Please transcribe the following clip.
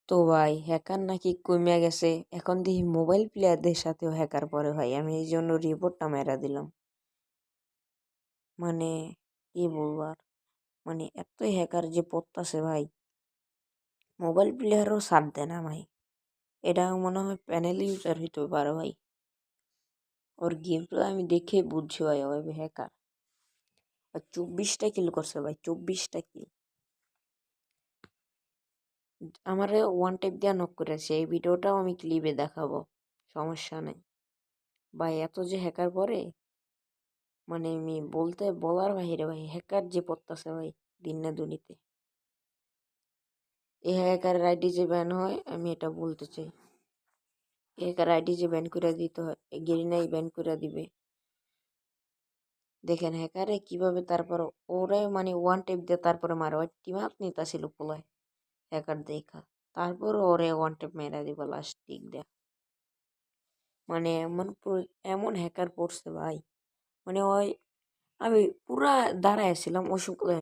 তো ভাই হ্যাকার নাকি কমে গেছে, এখন দেখি মোবাইল প্লেয়ারদের সাথেও হ্যাকার পড়ে ভাই। আমি এই জন্য রিপোর্টটা মেরা দিলাম। মানে কি বলবো আর, মানে এতই হ্যাকার যে পড়তাছে ভাই, মোবাইল প্লেয়ারও সাথ দেয় না ভাই। এটা মনে হয় প্যানেল ইউজার হইতে পারে ভাই। ওর গেমটা আমি দেখে বুঝছি ভাই ওই হ্যাকার। আর 24টা কিল করছে ভাই, 24টা কিল। আমারে ওয়ান টাইপ দিয়ে নক করেছে, এই ভিডিওটাও আমি ক্লিপে দেখাবো, সমস্যা নেই ভাই। এত যে হ্যাকার পরে, মানে আমি বলার বাহিরে ভাই, হ্যাকার যে পড়তাছে ভাই দিনে দুনিতে। এই হ্যাকারের আইডি যে ব্যান হয়, আমি এটা বলতে চাই। এই হ্যাকার আইডি যে ব্যান করে দিতে হয়, গেরিনাই ব্যান করে দিবে। দেখেন হ্যাকারে কিভাবে, তারপর ওরে মানে ওয়ান টেপ দিয়ে তারপরে মারে। ওই টিম আপ নিতা ছিল পোলায়, হ্যাকার দেখা, তারপর ওরে ওয়ান টেপ মেরা দিব লাস্ট টিক দেয়া। মানে এমন হ্যাকার পড়ছে ভাই, মানে ওই আমি পুরা দাঁড়ায় ছিলাম ওই সময়